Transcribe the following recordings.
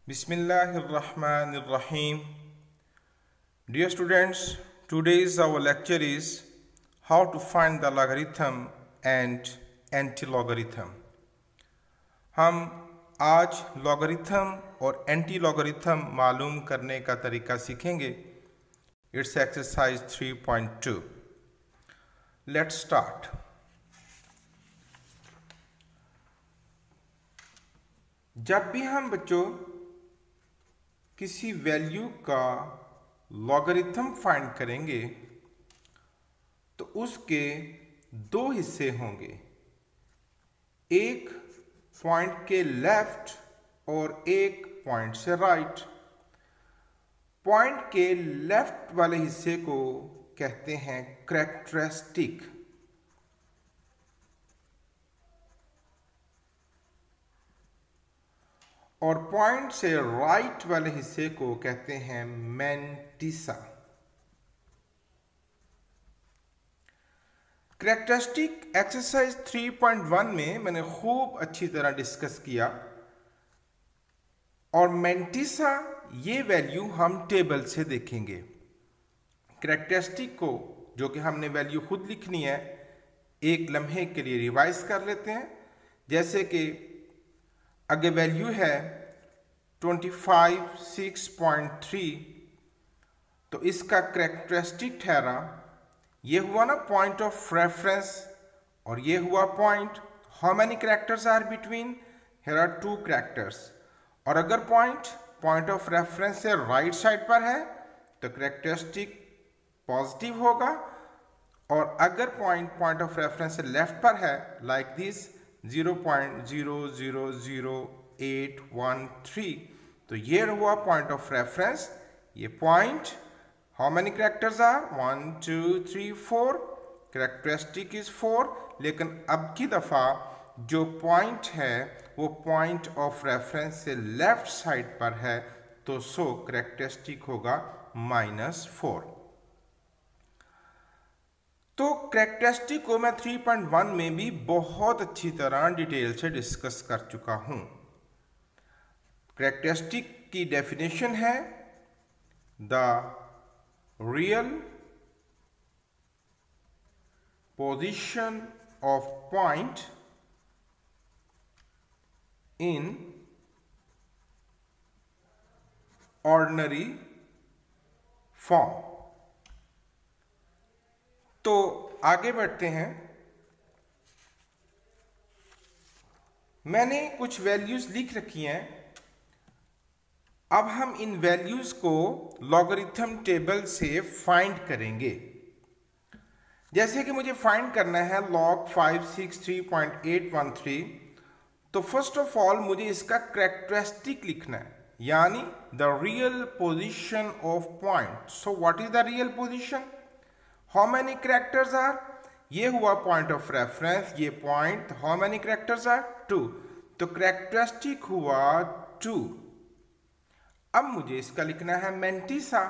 Bismillahirrahmanirrahim. Dear students, today's our lecture is how to find the logarithm and anti-logarithm. हम आज logarithm और anti-logarithm मालूम करने का तरीका सीखेंगे. It's exercise 3.2. Let's start. जब भी हम बच्चों किसी वैल्यू का लॉगरिथम फाइंड करेंगे तो उसके दो हिस्से होंगे, एक पॉइंट के लेफ्ट और एक पॉइंट से राइट. पॉइंट के लेफ्ट वाले हिस्से को कहते हैं कैरेक्टरिस्टिक और पॉइंट से राइट वाले हिस्से को कहते हैं मैंटिसा. कैरेक्टरिस्टिक एक्सरसाइज 3.1 में मैंने खूब अच्छी तरह डिस्कस किया और मैंटिसा ये वैल्यू हम टेबल से देखेंगे. कैरेक्टरिस्टिक को जो कि हमने वैल्यू खुद लिखनी है एक लम्हे के लिए रिवाइज कर लेते हैं. जैसे कि आगे वैल्यू है 25.6.3 तो इसका कैरेक्टरिस्टिक ठहरा ये हुआ ना पॉइंट ऑफ रेफरेंस और ये हुआ point. How many characters are between? Here are 2 characters. और अगर पॉइंट ऑफ रेफरेंस से राइट साइड पर है तो कैरेक्टरिस्टिक पॉजिटिव होगा और अगर पॉइंट ऑफ रेफरेंस से लेफ्ट पर है लाइक दिस 0.000813 तो ये हुआ पॉइंट ऑफ रेफरेंस. ये point how many characters are 1 2 3 4 characteristic is 4. लेकिन अब की दफा जो पॉइंट है वो पॉइंट ऑफ रेफरेंस से लेफ्ट साइड पर है तो सो कैरेक्टरिस्टिक होगा -4. तो कैरेक्टरिस्टिक को मैं 3.1 में भी बहुत अच्छी तरह डिटेल से डिस्कस कर चुका हूं. कैरेक्टरिस्टिक की डेफिनेशन है the real position of point in ordinary form. तो आगे बढ़ते हैं. मैंने कुछ वैल्यूज लिख रखी हैं. अब हम इन वैल्यूज को लॉगरिथम टेबल से फाइंड करेंगे. जैसे कि मुझे फाइंड करना है log 563.813 तो फर्स्ट ऑफ ऑल मुझे इसका कैरेक्टरिस्टिक लिखना है यानी the real position of point. So what is the real position? How many characters are? ये हुआ पॉइंट ऑफ रेफरेंस, ये point. How many characters are? 2. तो कैरेक्टरिस्टिक हुआ 2. अब मुझे इसका लिखना है मैंटिसा.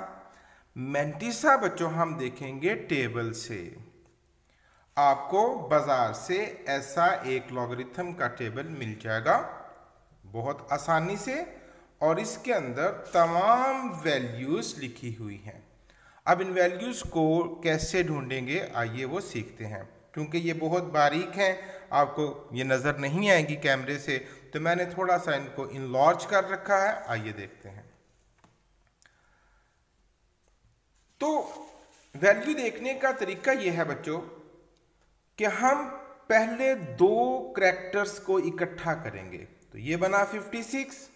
मैंटिसा बच्चों हम देखेंगे टेबल से. आपको बाजार से ऐसा एक लॉगरिथम का टेबल मिल जाएगा बहुत आसानी से और इसके अंदर तमाम वैल्यूज लिखी हुई हैं. अब इन वैल्यूज को कैसे ढूंढेंगे आइए वो सीखते हैं. क्योंकि ये बहुत बारीक हैं आपको ये नज़र नहीं आएगी कैमरे से तो मैंने थोड़ा सा इनको इनलॉर्ज कर रखा है. आइए देखते हैं. तो वैल्यू देखने का तरीका यह है बच्चों कि हम पहले 2 कैरेक्टर्स को इकट्ठा करेंगे. तो ये बना 56.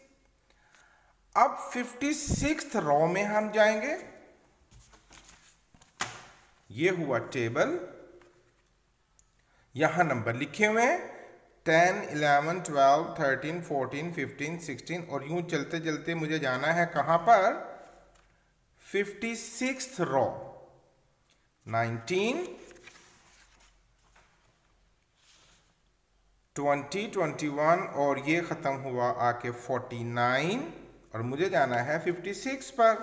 अब 56th रो में हम जाएंगे. ये हुआ टेबल. यहां नंबर लिखे हुए हैं 10 11 12 13 14 15 16 और यूं चलते चलते मुझे जाना है कहां पर? 56th रो. 19 20 21 और ये खत्म हुआ आके 49 और मुझे जाना है 56 पर.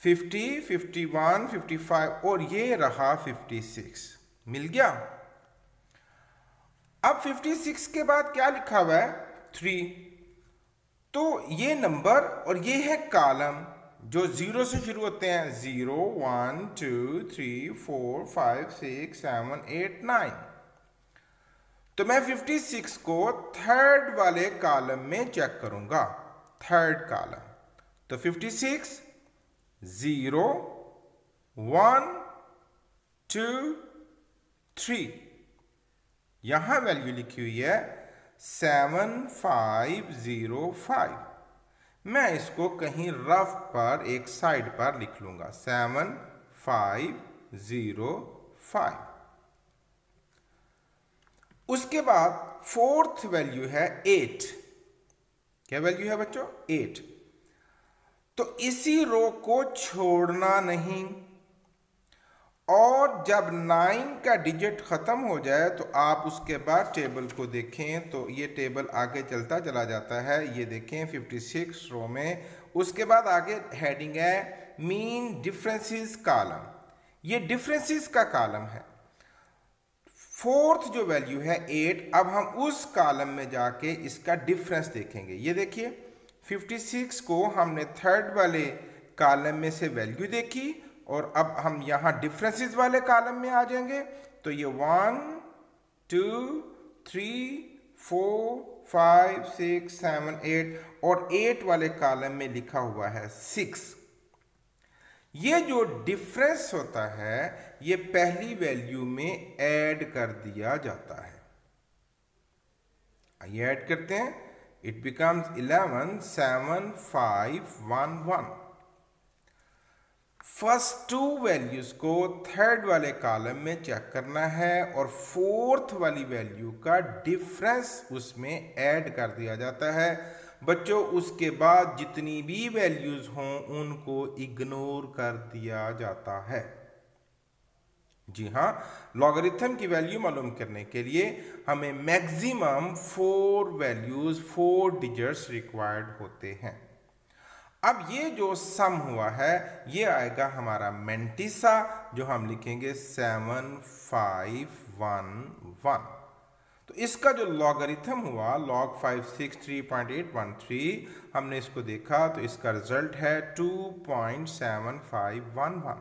50 51 55 और ये रहा 56. मिल गया. अब 56 के बाद क्या लिखा हुआ है? 3। तो ये नंबर और ये है कॉलम जो 0 से शुरू होते हैं, 0 1 2 3 4 5 6 7 8 9। तो मैं 56 को थर्ड वाले कॉलम में चेक करूंगा, थर्ड कॉलम। तो 56 0 1 2 3, यहां वैल्यू लिखी हुई है 7505। मैं इसको कहीं रफ पर एक साइड पर लिख लूंगा, 7505। उसके बाद फोर्थ वैल्यू है 8। क्या वैल्यू है बच्चों? 8। तो इसी रो को छोड़ना नहीं, और जब 9 का डिजिट खत्म हो जाए तो आप उसके बाद टेबल को देखें तो ये टेबल आगे चलता चला जाता है। ये देखें 56 रो में, उसके बाद आगे हेडिंग है मीन डिफरेंसेस कॉलम। ये डिफरेंसेस का कॉलम है। फोर्थ जो वैल्यू है 8, अब हम उस कॉलम में जाके इसका डिफरेंस देखेंगे। ये देखिए 56 को हमने थर्ड वाले कॉलम में से वैल्यू देखी, और अब हम यहां डिफरेंसेस वाले कॉलम में आ जाएंगे। तो ये 1 2 3 4 5 6 7 8, और 8 वाले कॉलम में लिखा हुआ है 6। ये जो डिफरेंस होता है ये पहली वैल्यू में ऐड कर दिया जाता है। आइए ऐड करते हैं। It becomes 11 7 5 1 1। First to values को थर्ड वाले कॉलम में चेक करना है, और फोर्थ वाली वैल्यू का डिफरेंस उसमें ऐड कर दिया जाता है। बच्चों उसके बाद जितनी भी वैल्यूज हों उनको इग्नोर कर दिया जाता है। जी हाँ, लॉगरिथम की वैल्यू मालूम करने के लिए हमें मैक्सिमम 4 वैल्यूज 4 डिजिट्स रिक्वायर्ड होते हैं। अब ये जो सम हुआ है ये आएगा हमारा मेंटिसा, जो हम लिखेंगे 7511। तो इसका जो लॉगरिथम हुआ log 563.813, हमने इसको देखा तो इसका रिजल्ट है 2.7511।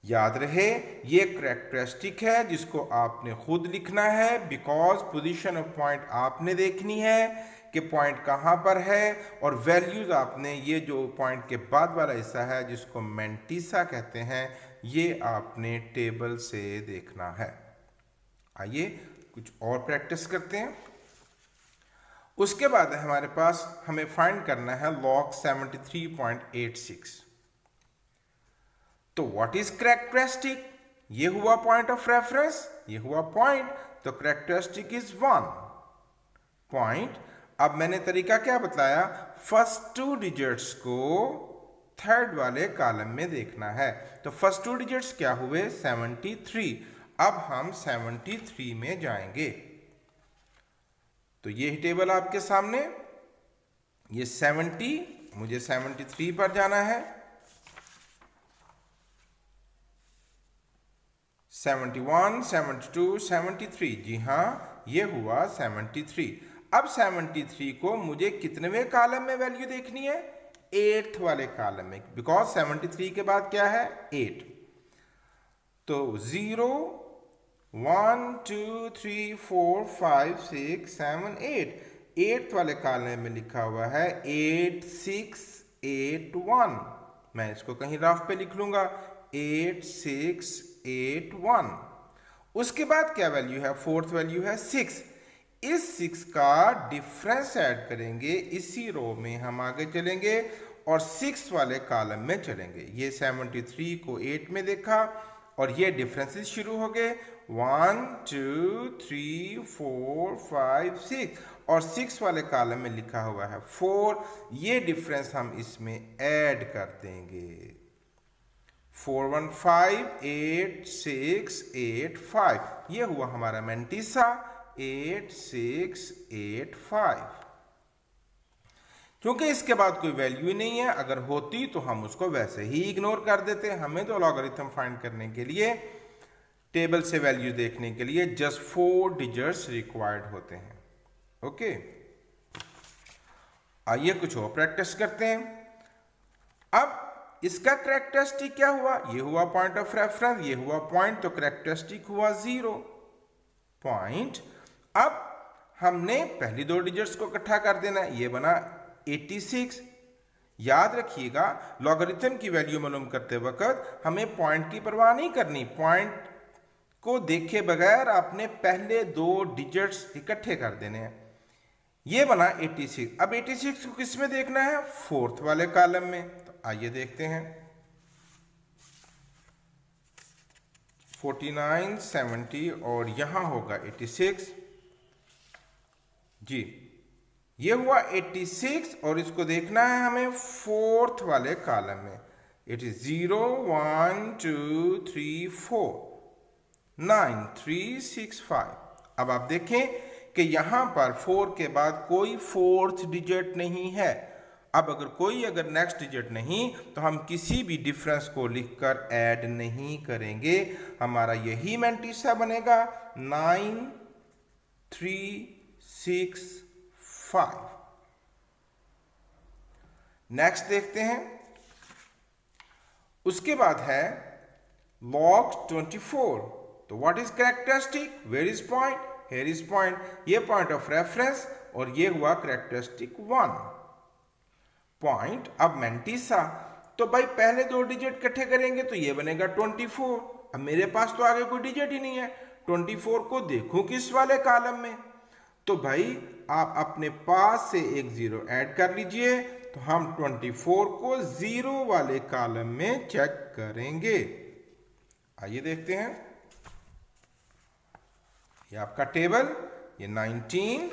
याद रहे ये कैरेक्टरिस्टिक है जिसको आपने खुद लिखना है, बिकॉज पोजीशन ऑफ पॉइंट आपने देखनी है कि पॉइंट कहां पर है, और वैल्यूज आपने ये जो पॉइंट के बाद वाला हिस्सा है जिसको मेंटिसा कहते हैं ये आपने टेबल से देखना है। आइए कुछ और प्रैक्टिस करते हैं। उसके बाद हमारे पास हमें फाइंड करना है log 73.86। तो व्हाट इज कैरेक्टरिस्टिक? ये हुआ पॉइंट ऑफ रेफरेंस, ये हुआ पॉइंट, तो कैरेक्टरिस्टिक इज 1 पॉइंट। अब मैंने तरीका क्या बताया? फर्स्ट 2 डिजिट्स को थर्ड वाले कॉलम में देखना है। तो फर्स्ट 2 डिजिट्स क्या हुए? 73। अब हम 73 में जाएंगे। तो ये टेबल आपके सामने, ये 70, मुझे 73 पर जाना है। 71 72 73, जी हाँ ये हुआ 73। अब 73 को मुझे कितनेवें कॉलम में वैल्यू देखनी है? 8th वाले कॉलम में, बिकॉज 73 के बाद क्या है? 8। तो 0 1 2 3 4 5 6 7 8, 8th वाले कॉलम में लिखा हुआ है 8681। मैं इसको कहीं रफ पे लिख लूंगा 8681। उसके बाद क्या वैल्यू है? फोर्थ वैल्यू है 6। इस 6 का डिफरेंस ऐड करेंगे, इसी रो में हम आगे चलेंगे और 6 वाले कॉलम में चलेंगे। ये 73 को 8 में देखा और ये डिफरेंसेस शुरू हो गए 1 2 3 4 5 6, और 6 वाले कॉलम में लिखा हुआ है 4। ये डिफरेंस हम इसमें ऐड कर देंगे 4158685। ये हुआ हमारा मेंटिसा 8685। क्योंकि इसके बाद कोई वैल्यू नहीं है, अगर होती तो हम उसको वैसे ही इग्नोर कर देते। हमें तो लॉगरिथम फाइंड करने के लिए, टेबल से वैल्यू देखने के लिए जस्ट 4 डिजिट्स रिक्वायर्ड होते हैं। ओके। आइए कुछ और प्रैक्टिस करते हैं। अब इसका कैरेक्टरिस्टिक क्या हुआ, ये हुआ पॉइंट ऑफ रेफरेंस, ये हुआ पॉइंट, तो कैरेक्टरिस्टिक हुआ 0 पॉइंट। अब हमने पहली दो डिजिट्स को इकट्ठा कर देना है, ये बना 86। याद रखिएगा लॉगरिथम की वैल्यू मालूम करते वक्त हमें पॉइंट की परवाह नहीं करनी, पॉइंट को देखे बगैर आपने पहले दो डिजिट्स इकट्ठे कर देने हैं। ये बना 86। अब 86 को किस में देखना है, फोर्थ वाले कॉलम में। तो आइए देखते हैं 49, 70 और यहां होगा 86 जी। ये हुआ 86 और इसको देखना है हमें फोर्थ वाले कॉलम में। It is 0 1 2 3 4 9 3 6 5। अब आप देखें कि यहां पर 4 के बाद कोई फोर्थ डिजिट नहीं है। अब अगर नेक्स्ट डिजिट नहीं तो हम किसी भी डिफरेंस को लिखकर ऐड नहीं करेंगे, हमारा यही मैंटिसा बनेगा 9 3 6 5। नेक्स्ट देखते हैं, उसके बाद है log 24। तो what is characteristic, where is point, here is point, ये पॉइंट ऑफ रेफरेंस और ये हुआ कैरेक्टरिस्टिक 1 पॉइंट। अब मैंटिसा, तो भाई पहले दो डिजिट इकट्ठे करेंगे तो ये बनेगा 24। अब मेरे पास तो आगे कोई डिजिट ही नहीं है, 24 को देखूं किस वाले कॉलम में, तो भाई आप अपने पास से एक 0 ऐड कर लीजिए। तो हम 24 को 0 वाले कॉलम में चेक करेंगे। आइए देखते हैं, ये आपका टेबल, ये 19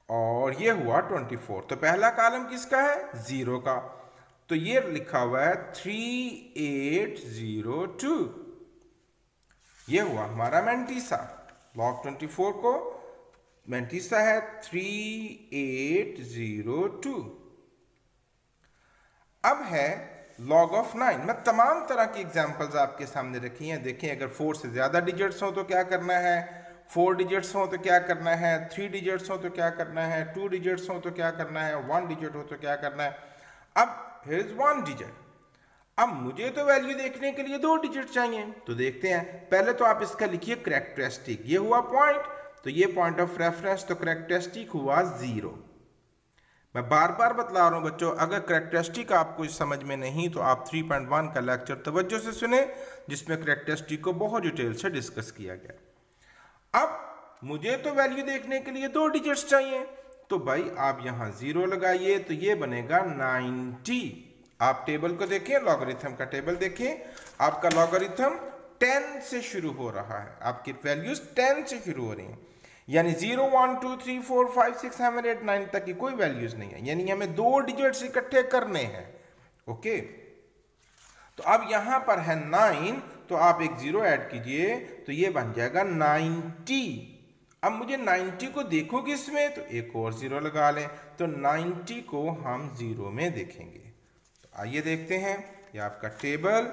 और ये हुआ 24। तो पहला कॉलम किसका है, 0 का, तो ये लिखा हुआ है 3802। ये हुआ हमारा मैंटिसा। log 24 को मैंटिसा है 3802। अब है log ऑफ 9। मैं तमाम तरह की एग्जांपल्स आपके सामने रखी हैं। देखें, अगर 4 से ज्यादा डिजिट्स हो तो क्या करना है, 4 डिजिट्स हो तो क्या करना है, 3 डिजिट्स हो तो क्या करना है, 2 डिजिट्स हो तो क्या करना है, 1 डिजिट हो तो क्या करना है। अब हियर इज 1 डिजिट। अब मुझे तो वैल्यू देखने के लिए 2 डिजिट चाहिए, तो देखते हैं। पहले तो आप इसका लिखिए कैरेक्टरिस्टिक, ये हुआ पॉइंट, तो ये पॉइंट ऑफ रेफरेंस, तो कैरेक्टरिस्टिक हुआ 0। मैं बार बार बतला रहा हूं बच्चों, अगर कैरेक्टरिस्टिक आपको समझ में नहीं तो आप 3.1 का लेक्चर तवज्जो से सुने, जिसमें कैरेक्टरिस्टिक को बहुत डिटेल से डिस्कस किया गया। अब मुझे तो वैल्यू देखने के लिए 2 डिजिट्स चाहिए, तो भाई आप यहां 0 लगाइए, तो ये बनेगा 90। आप टेबल को देखिए, लॉगरिथम का टेबल देखिए, आपका लॉगरिथम 10 से शुरू हो रहा है, आपकी वैल्यूज 10 से शुरू हो रही हैं, यानी 0 1 2 3 4 5 6 7 8 9 तक की कोई वैल्यूज नहीं है, यानी हमें 2 डिजिट्स इकट्ठे करने हैं। ओके, तो अब यहां पर है 9, तो आप एक 0 ऐड कीजिए, तो ये बन जाएगा 90। अब मुझे 90 को देखो किसमें, तो एक और 0 लगा लें, तो 90 को हम 0 में देखेंगे। तो आइए देखते हैं, ये आपका टेबल,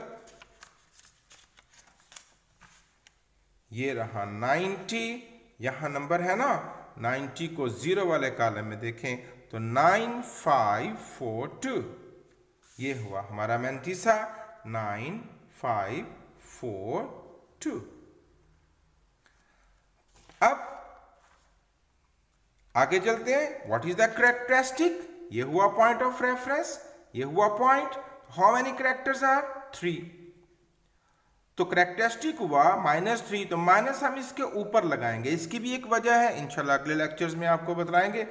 ये रहा 90, यहां नंबर है ना, 90 को 0 वाले कॉलम में देखें तो 9542, ये हुआ हमारा मैंटिसा 9542। अब आगे चलते हैं, व्हाट इज द कैरेक्टरिस्टिक, ये हुआ पॉइंट ऑफ रेफरेंस, ये हुआ point, how many characters are 3, तो कैरेक्टरिस्टिक हुआ -3, तो माइनस हम इसके ऊपर लगाएंगे। इसकी भी एक वजह है, इंशाल्लाह अगले लेक्चर्स में आपको बताएंगे।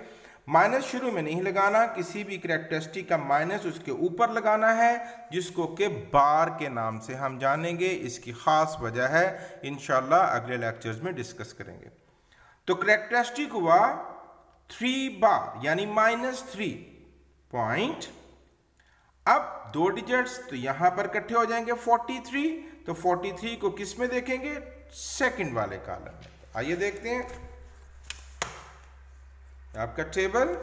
माइनस शुरू में नहीं लगाना, किसी भी कैरेक्टरिस्टिक का माइनस उसके ऊपर लगाना है, जिसको के बार के नाम से हम जानेंगे। इसकी खास वजह है, इंशाल्लाह अगले लेक्चर्स में डिस्कस करेंगे। तो कैरेक्टरिस्टिक हुआ 3 बार, यानी -3 पॉइंट। अब 2 डिजिट्स, तो यहां पर इकट्ठे हो जाएंगे 43, तो 43 को किस में देखेंगे, सेकंड वाले कॉलम में। आइए देखते हैं आपका टेबल,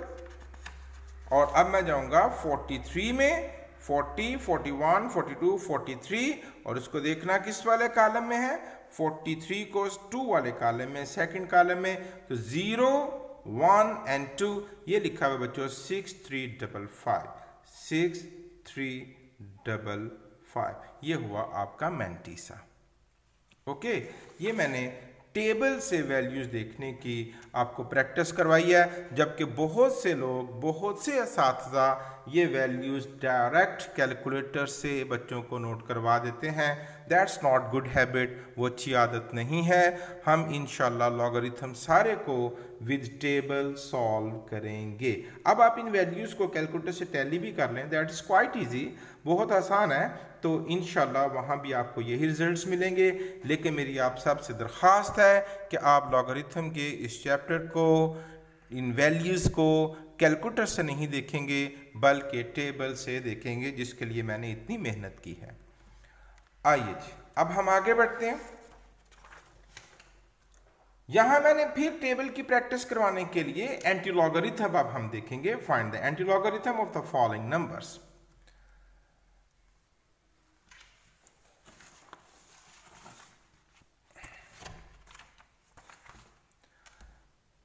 और अब मैं जाऊंगा 43 में, 40 41 42 43, और उसको देखना किस वाले कॉलम में है, 43 को 2 वाले कॉलम में, सेकंड कॉलम में, तो 0 1 एंड 2, ये लिखा हुआ बच्चों 6355, 6355, ये हुआ आपका मैंटीसा। ओके, ये मैंने टेबल से वैल्यूज देखने की आपको प्रैक्टिस करवाई है, जबकि बहुत से लोग, बहुत से असातिज़ा ये वैल्यूज डायरेक्ट कैलकुलेटर से बच्चों को नोट करवा देते हैं। दैट्स नॉट गुड हैबिट, वो अच्छी आदत नहीं है। हम इंशाल्लाह लॉगरिथम सारे को विद टेबल सॉल्व करेंगे। अब आप इन वैल्यूज़ को कैलकुलेटर से टैली भी कर लें, दैट इज़ क्वाइट ईजी, बहुत आसान है। तो इंशाल्लाह वहाँ भी आपको यही रिजल्ट्स मिलेंगे। लेकिन मेरी आप सबसे दरख्वास्त है कि आप लॉगरिथम के इस चैप्टर को, इन वैल्यूज़ को कैलकुलेटर से नहीं देखेंगे बल्कि टेबल से देखेंगे, जिसके लिए मैंने इतनी मेहनत की है। आइए जी, अब हम आगे बढ़ते हैं। यहां मैंने फिर टेबल की प्रैक्टिस करवाने के लिए एंटी लॉगरिथम अब हम देखेंगे। Find the anti logarithm of the following numbers.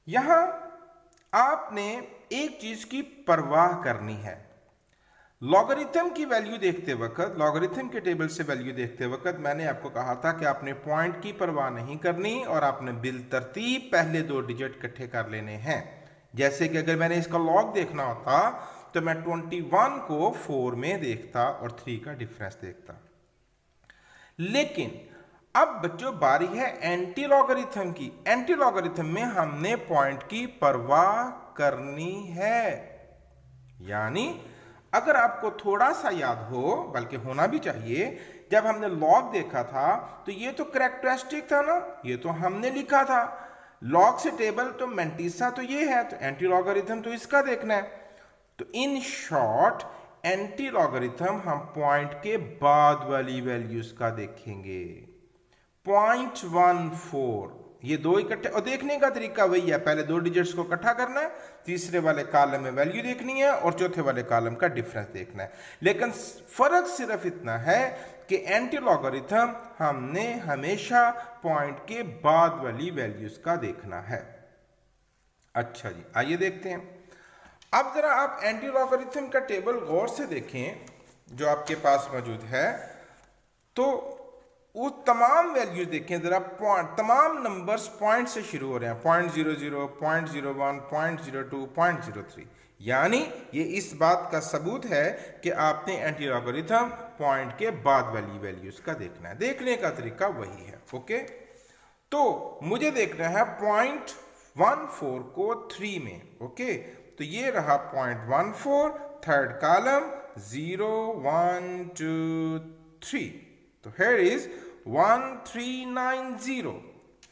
यहां आपने एक चीज की परवाह करनी है। लॉगरिथम की वैल्यू देखते वक्त, लॉगरिथम के टेबल से वैल्यू देखते वक्त मैंने आपको कहा था कि आपने पॉइंट की परवाह नहीं करनी और आपने बिलतरतीब पहले दो डिजिट इकट्ठे कर लेने हैं। जैसे कि अगर मैंने इसका लॉग देखना होता तो मैं 21 को 4 में देखता और 3 का डिफरेंस देखता। लेकिन अब बच्चों बारी है एंटी लॉगरिथम की। एंटी लॉगरिथम में हमने पॉइंट की परवाह करनी है। यानी अगर आपको थोड़ा सा याद हो, बल्कि होना भी चाहिए, जब हमने लॉग देखा था तो ये तो कैरेक्टरिस्टिक था ना, ये तो हमने लिखा था। लॉग से टेबल तो मैंटीसा तो ये है, तो एंटी लॉगरिथम तो इसका देखना है। तो इन शॉर्ट एंटी लॉगरिथम हम पॉइंट के बाद वाली वैल्यूज का देखेंगे। 0.14, ये दो इकट्ठे, और देखने का तरीका वही है, पहले दो डिजिट्स को इकट्ठा करना है, तीसरे वाले कॉलम में वैल्यू देखनी है और चौथे वाले कॉलम का डिफरेंस देखना है। लेकिन फर्क सिर्फ इतना है कि एंटी लॉगरिथम हमने हमेशा पॉइंट के बाद वाली वैल्यूज का देखना है। अच्छा जी, आइए देखते हैं। अब जरा आप एंटी लॉगरिथम का टेबल गौर से देखें जो आपके पास मौजूद है, तो वो तमाम वैल्यूज देखें जरा। पॉइंट, तमाम नंबर्स पॉइंट से शुरू हो रहे हैं, 0.00, 0.01, 0.02, 0.03। यानी ये इस बात का सबूत है कि आपने एंटी लॉगरिथम पॉइंट के बाद वाली वैल्यूज का देखना है। देखने का तरीका वही है। ओके, तो मुझे देखना है 0.14 को 3 में। ओके, तो ये रहा 0.14, थर्ड कॉलम 0, 1, 2, 3। तो here is 1390,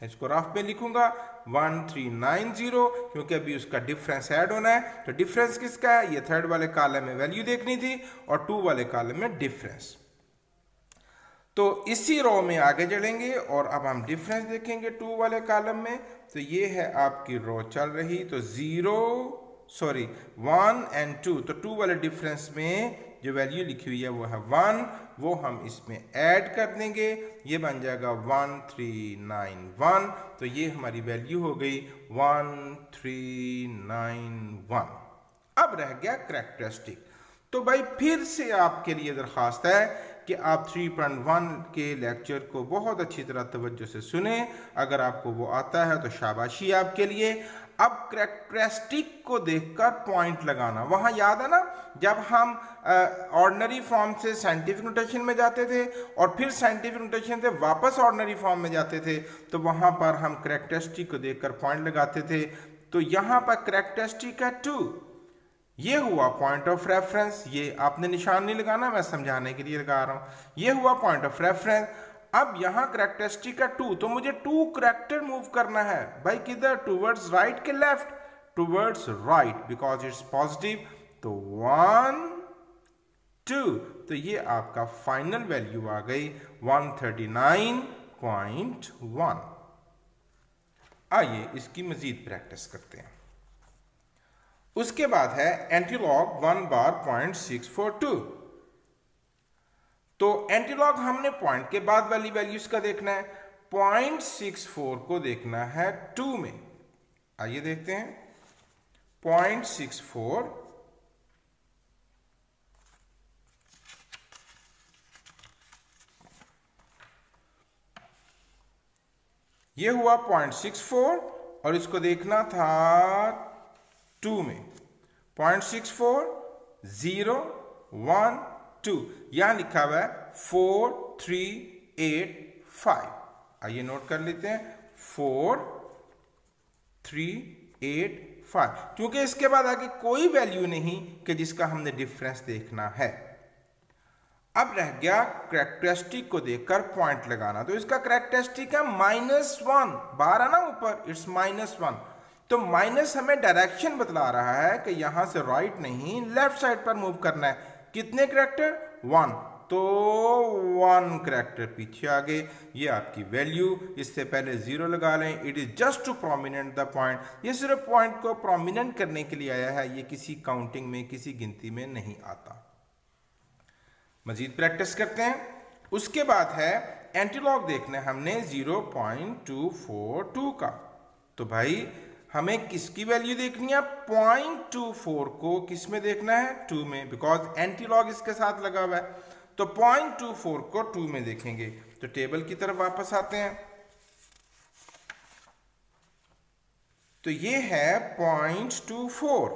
इसको रफ में लिखूंगा 1390, क्योंकि अभी उसका डिफरेंस ऐड होना है। तो डिफरेंस किसका है? ये थर्ड वाले कॉलम में वैल्यू देखनी थी और 2 वाले कॉलम में डिफरेंस। तो इसी रो में आगे चलेंगे और अब हम डिफरेंस देखेंगे 2 वाले कॉलम में। तो ये है आपकी रो चल रही, तो 1 एंड 2, तो 2 वाले डिफरेंस में जो वैल्यू लिखी हुई है वो है 1, वो हम इसमें ऐड कर देंगे, ये बन जाएगा 1391। तो ये हमारी वैल्यू हो गई 1391। अब रह गया कैरेक्टरिस्टिक। तो भाई फिर से आपके लिए दरख्वास्त है कि आप 3.1 के लेक्चर को बहुत अच्छी तरह तवज्जो से सुने। अगर आपको वो आता है तो शाबाशी आपके लिए। अब कैरेक्टरिस्टिक को देखकर पॉइंट लगाना, वहां याद है ना जब हम ऑर्डिनरी फॉर्म से साइंटिफिक नोटेशन में जाते थे और फिर साइंटिफिक नोटेशन से वापस ऑर्डिनरी फॉर्म में जाते थे, तो वहां पर हम कैरेक्टरिस्टिक को देखकर पॉइंट लगाते थे। तो यहां पर कैरेक्टरिस्टिक है 2, ये हुआ पॉइंट ऑफ रेफरेंस। ये आपने निशान नहीं लगाना, मैं समझाने के लिए लगा रहा हूं। ये हुआ पॉइंट ऑफ रेफरेंस। अब यहां कैरेक्टरिस्टिक का 2, तो मुझे 2 कैरेक्टर मूव करना है भाई, किधर? टूवर्ड्स राइट के left? Towards right, because it's positive. तो 1, 2, तो ये आपका फाइनल वैल्यू आ गई 139.1। आइए इसकी मजीद प्रैक्टिस करते हैं। उसके बाद है एंटीलॉग 1 बार 0.642। तो एंटीलॉग हमने पॉइंट के बाद वाली वैल्यूज का देखना है, 0.64 को देखना है 2 में। आइए देखते हैं 0.64, ये हुआ 0.64 और इसको देखना था 2 में 0.64 0 1 2, यहां लिखा हुआ है 4 3 8 5। आइए नोट कर लेते हैं 4 3 8 5, क्योंकि इसके बाद आगे कोई वैल्यू नहीं कि जिसका हमने डिफरेंस देखना है। अब रह गया कैरेक्टरिस्टिक को देखकर पॉइंट लगाना। तो इसका कैरेक्टरिस्टिक है -1, बाहर है ना ऊपर, इट्स -1। तो माइनस हमें डायरेक्शन बतला रहा है कि यहां से राइट नहीं लेफ्ट साइड पर मूव करना है। कितने कैरेक्टर? 1, तो 1 कैरेक्टर पीछे आ गए। ये आपकी वैल्यू, इससे पहले 0 लगा लें। It is just to prominent the point. ये सिर्फ पॉइंट को प्रोमिनेंट करने के लिए आया है, ये किसी काउंटिंग में, किसी गिनती में नहीं आता। मजीद प्रैक्टिस करते हैं। उसके बाद है एंटीलॉग देखना है हमने 0.242 का। तो भाई हमें किसकी वैल्यू देखनी है? 0.24 को किस में देखना है? 2 में, बिकॉज एंटीलॉग इसके साथ लगा हुआ है। तो 0.24 को 2 में देखेंगे। तो टेबल की तरफ वापस आते हैं। तो ये है 0.24,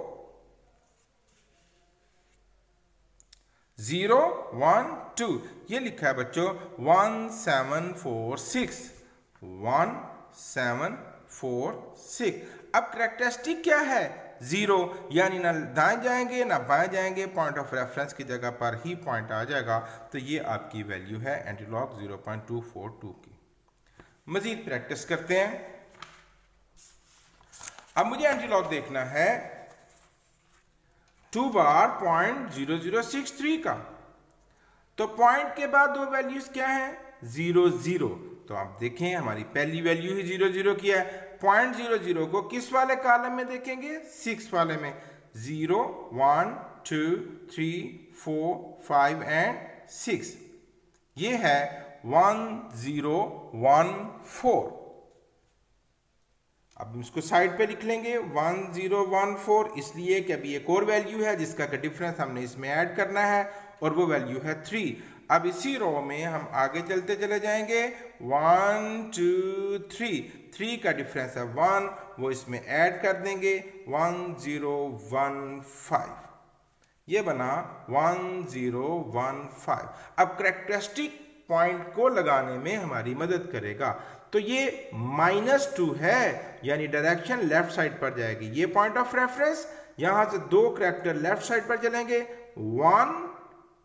0 1 2, ये लिखा है बच्चों 1746, 1746। अब कैरेक्टरिस्टिक क्या है? 0, यानी ना दाएं जाएंगे ना बाएं जाएंगे, पॉइंट ऑफ रेफरेंस की जगह पर ही पॉइंट आ जाएगा। तो ये आपकी वैल्यू है एंटीलॉग 0.242 की। मजीद प्रैक्टिस करते हैं। अब मुझे एंटीलॉग देखना है 2 बार 0.0063 का। तो पॉइंट के बाद दो वैल्यूज क्या है? 0 0। तो आप देखें हमारी पहली वैल्यू ही 0 0 की है। 0.00 को किस वाले कॉलम में देखेंगे? 6 वाले में। 0 1 2 3 4 5 एंड 6। ये है 1014। अब हम इसको साइड पे लिख लेंगे 1014, इसलिए कि अभी एक और वैल्यू है जिसका डिफरेंस हमने इसमें ऐड करना है और वो वैल्यू है 3। अब इसी रो में हम आगे चलते चले जाएंगे 1 2 3, 3 का डिफरेंस है 1, वो इसमें ऐड कर देंगे 1015। ये बना 1015। अब कैरेक्टरिस्टिक पॉइंट को लगाने में हमारी मदद करेगा। तो ये -2 है, यानी डायरेक्शन लेफ्ट साइड पर जाएगी। ये पॉइंट ऑफ रेफरेंस, यहां से दो कैरेक्टर लेफ्ट साइड पर चलेंगे 1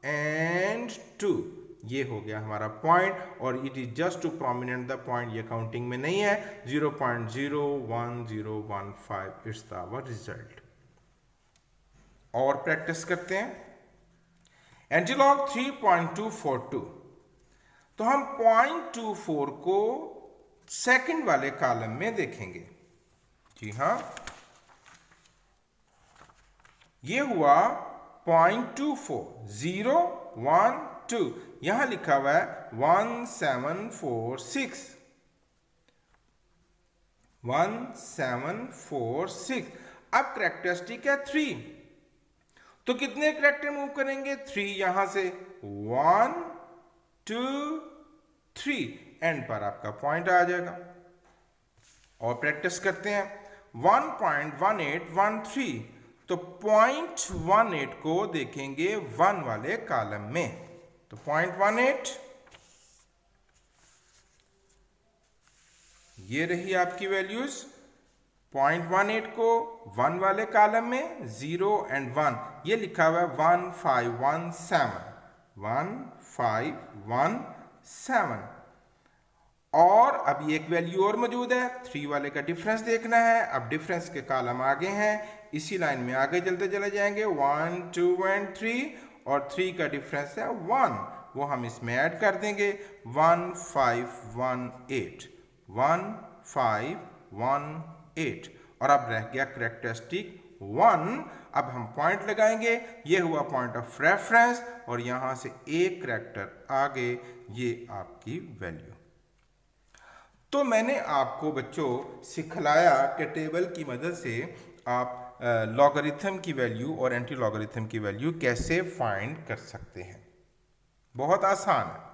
एंड 2। ये हो गया हमारा पॉइंट और it is just to prominent the point. ये काउंटिंग में नहीं है। 0.01015 इट्स आवर रिजल्ट। और प्रैक्टिस करते हैं। एंटीलॉग 3.242। तो हम 0.24 को सेकंड वाले कॉलम में देखेंगे। जी हां, ये हुआ 0.24 0 1 2, यहां लिखा हुआ है 1746, 1746। अब कैरेक्टरिस्टिक है 3। तो कितने कैरेक्टर मूव करेंगे? 3। यहां से 1 2 3, एंड पर आपका पॉइंट आ जाएगा। और प्रैक्टिस करते हैं 1.1813। तो 0.18 को देखेंगे 1 वाले कॉलम में। तो 0.18, ये रही आपकी वैल्यूज। 0.18 को 1 वाले कॉलम में 0 एंड 1, ये लिखा हुआ है 1517, 1517। और अभी एक वैल्यू और मौजूद है, 3 वाले का डिफरेंस देखना है। अब डिफरेंस के कॉलम आगे हैं, इसी लाइन में आगे चलते चले जाएंगे 1 2 एंड 3, और 3 का डिफरेंस है 1, वो हम इसमें ऐड कर देंगे 1518, 1518। और अब रह गया कैरेक्टरिस्टिक 1। अब हम पॉइंट लगाएंगे। ये हुआ पॉइंट ऑफ रेफरेंस और यहां से एक कैरेक्टर आगे, ये आपकी वैल्यू। तो मैंने आपको बच्चों सिखलाया कि टेबल की मदद से आप लॉगरिथम की वैल्यू और एंटी लॉगरिथम की वैल्यू कैसे फाइंड कर सकते हैं। बहुत आसान है।